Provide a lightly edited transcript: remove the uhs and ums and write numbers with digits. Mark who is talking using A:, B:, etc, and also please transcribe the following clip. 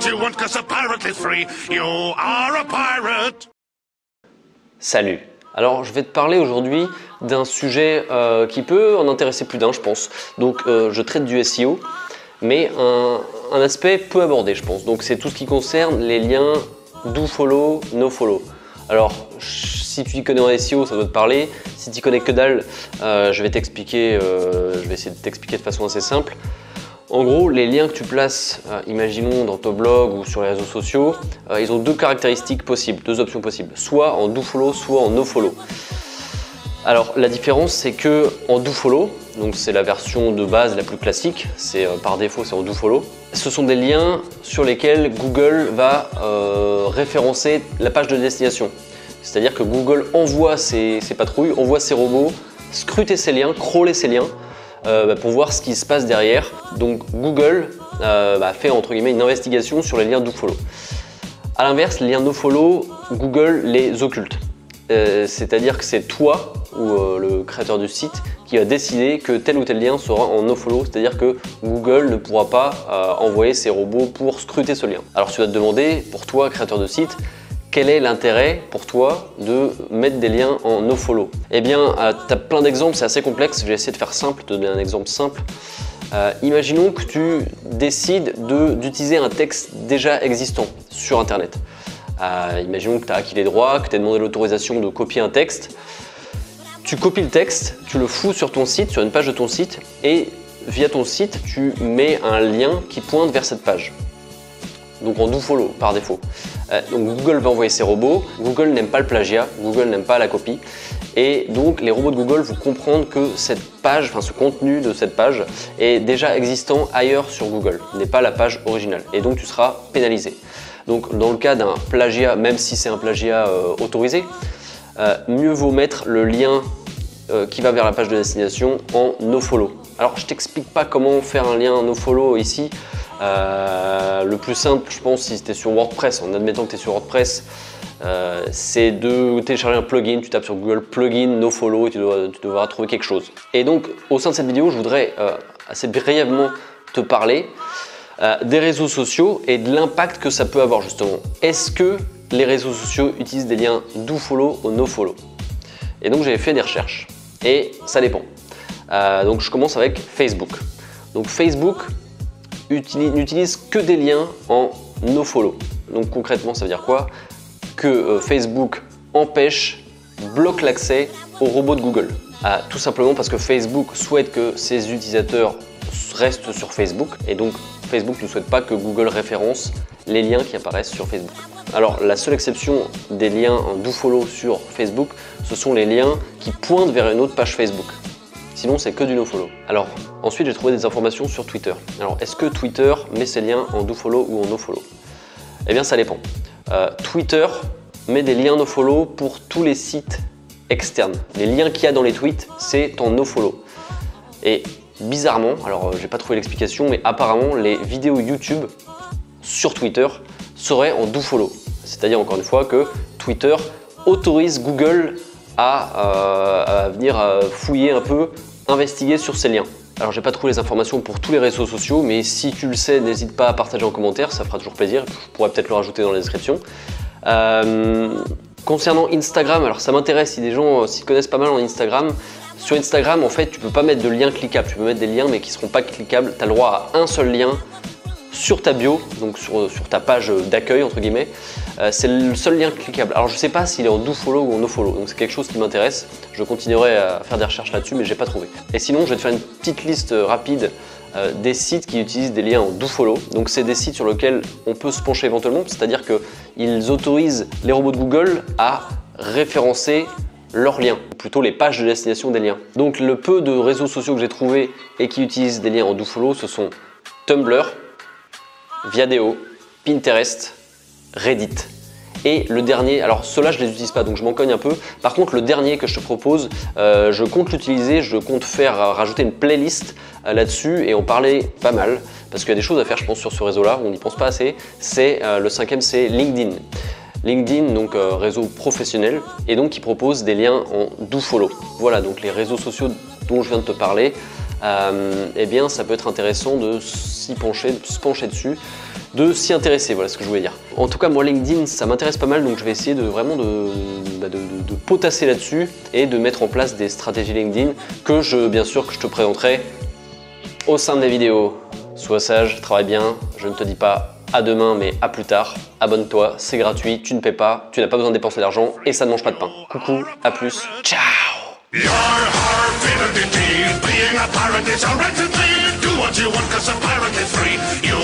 A: what you want, 'cause a pirate is free. You are a pirate.
B: Salut. Alors je vais te parler aujourd'hui d'un sujet qui peut en intéresser plus d'un, je pense. Donc je traite du SEO, mais un aspect peu abordé, je pense. Donc c'est tout ce qui concerne les liens do follow, no follow. Alors si tu y connais en SEO, ça doit te parler. Si tu y connais que dalle, je vais t'expliquer. Je vais essayer de t'expliquer de façon assez simple. En gros, les liens que tu places, imaginons dans ton blog ou sur les réseaux sociaux, ils ont deux caractéristiques possibles, deux options possibles, soit en do follow, soit en no follow. Alors la différence, c'est que en do follow, donc c'est la version de base la plus classique, c'est par défaut c'est en do follow. Ce sont des liens sur lesquels Google va référencer la page de destination. C'est-à-dire que Google envoie ses patrouilles, envoie ses robots scruter ces liens, crawler ces liens. Pour voir ce qui se passe derrière. Donc Google fait entre guillemets une investigation sur les liens do follow. A l'inverse, les liens no follow, Google les occulte. C'est-à-dire que c'est toi ou le créateur du site qui va décider que tel ou tel lien sera en no follow, c'est-à-dire que Google ne pourra pas envoyer ses robots pour scruter ce lien. Alors tu vas te demander, pour toi créateur de site, quel est l'intérêt pour toi de mettre des liens en nofollow? Eh bien, tu as plein d'exemples, c'est assez complexe. Je vais essayer de faire simple, de donner un exemple simple. Imaginons que tu décides d'utiliser un texte déjà existant sur Internet. Imaginons que tu as acquis les droits, que tu as demandé l'autorisation de copier un texte. Tu copies le texte, tu le fous sur ton site, sur une page de ton site, et via ton site, tu mets un lien qui pointe vers cette page. Donc en do follow par défaut. Donc Google va envoyer ses robots. Google n'aime pas le plagiat, Google n'aime pas la copie. Et donc les robots de Google vont comprendre que cette page, enfin ce contenu de cette page est déjà existant ailleurs sur Google, n'est pas la page originale. Et donc tu seras pénalisé. Donc dans le cas d'un plagiat, même si c'est un plagiat autorisé, mieux vaut mettre le lien qui va vers la page de destination en nofollow. Alors je t'explique pas comment faire un lien nofollow ici. Le plus simple, je pense, si tu es sur WordPress, en admettant que tu es sur WordPress, c'est de télécharger un plugin. Tu tapes sur Google plugin nofollow et tu devras trouver quelque chose. Et donc au sein de cette vidéo, je voudrais assez brièvement te parler des réseaux sociaux et de l'impact que ça peut avoir justement. Est-ce que les réseaux sociaux utilisent des liens do follow ou no follow? Et donc j'avais fait des recherches et ça dépend. Donc je commence avec Facebook. Donc Facebook n'utilise que des liens en nofollow. Donc concrètement, ça veut dire quoi? Que Facebook bloque l'accès aux robots de Google. Tout simplement parce que Facebook souhaite que ses utilisateurs restent sur Facebook et donc Facebook ne souhaite pas que Google référence les liens qui apparaissent sur Facebook. Alors la seule exception des liens en do follow sur Facebook, ce sont les liens qui pointent vers une autre page Facebook. Sinon, c'est que du nofollow. Alors, ensuite, j'ai trouvé des informations sur Twitter. Alors, est-ce que Twitter met ses liens en do follow ou en no follow? Eh bien, ça dépend. Twitter met des liens nofollow pour tous les sites externes. Les liens qu'il y a dans les tweets, c'est en nofollow. Et bizarrement, alors j'ai pas trouvé l'explication, mais apparemment, les vidéos YouTube sur Twitter seraient en do follow. C'est-à-dire, encore une fois, que Twitter autorise Google à venir fouiller un peu, investiguer sur ces liens. Alors j'ai pas trouvé les informations pour tous les réseaux sociaux, mais si tu le sais, n'hésite pas à partager en commentaire, ça fera toujours plaisir, je pourrais peut-être le rajouter dans la description. Concernant Instagram, alors ça m'intéresse si des gens s'y connaissent pas mal en Instagram. Sur Instagram, en fait, tu peux pas mettre de liens cliquables, tu peux mettre des liens mais qui seront pas cliquables, tu as le droit à un seul lien sur ta bio, donc sur ta page d'accueil entre guillemets, c'est le seul lien cliquable. Alors je sais pas s'il est en do follow ou en no follow, donc c'est quelque chose qui m'intéresse. Je continuerai à faire des recherches là-dessus, mais j'ai pas trouvé. Et sinon, je vais te faire une petite liste rapide des sites qui utilisent des liens en do follow. Donc c'est des sites sur lesquels on peut se pencher éventuellement, c'est-à-dire qu'ils autorisent les robots de Google à référencer leurs liens, ou plutôt les pages de destination des liens. Donc le peu de réseaux sociaux que j'ai trouvé et qui utilisent des liens en do follow, ce sont Tumblr, Viadeo, Pinterest, Reddit. Et le dernier, alors ceux-là je les utilise pas donc je m'en cogne un peu. Par contre le dernier que je te propose, je compte l'utiliser, je compte faire rajouter une playlist là-dessus et en parler pas mal. Parce qu'il y a des choses à faire je pense sur ce réseau-là, on n'y pense pas assez. C'est le cinquième, c'est LinkedIn. LinkedIn, donc réseau professionnel, et donc qui propose des liens en do follow. Voilà donc les réseaux sociaux dont je viens de te parler. eh bien ça peut être intéressant de s'y pencher, de se pencher dessus, de s'y intéresser, voilà ce que je voulais dire. En tout cas moi LinkedIn ça m'intéresse pas mal, donc je vais essayer de vraiment de potasser là-dessus et de mettre en place des stratégies LinkedIn que bien sûr que je te présenterai au sein de la vidéo. Sois sage, travaille bien, je ne te dis pas à demain mais à plus tard. Abonne-toi, c'est gratuit, tu ne paies pas, tu n'as pas besoin de dépenser d'argent et ça ne mange pas de pain. Coucou, à plus, ciao.
A: Your heart filled indeed. Being a pirate is a right to do what you want, 'cause a pirate is free. You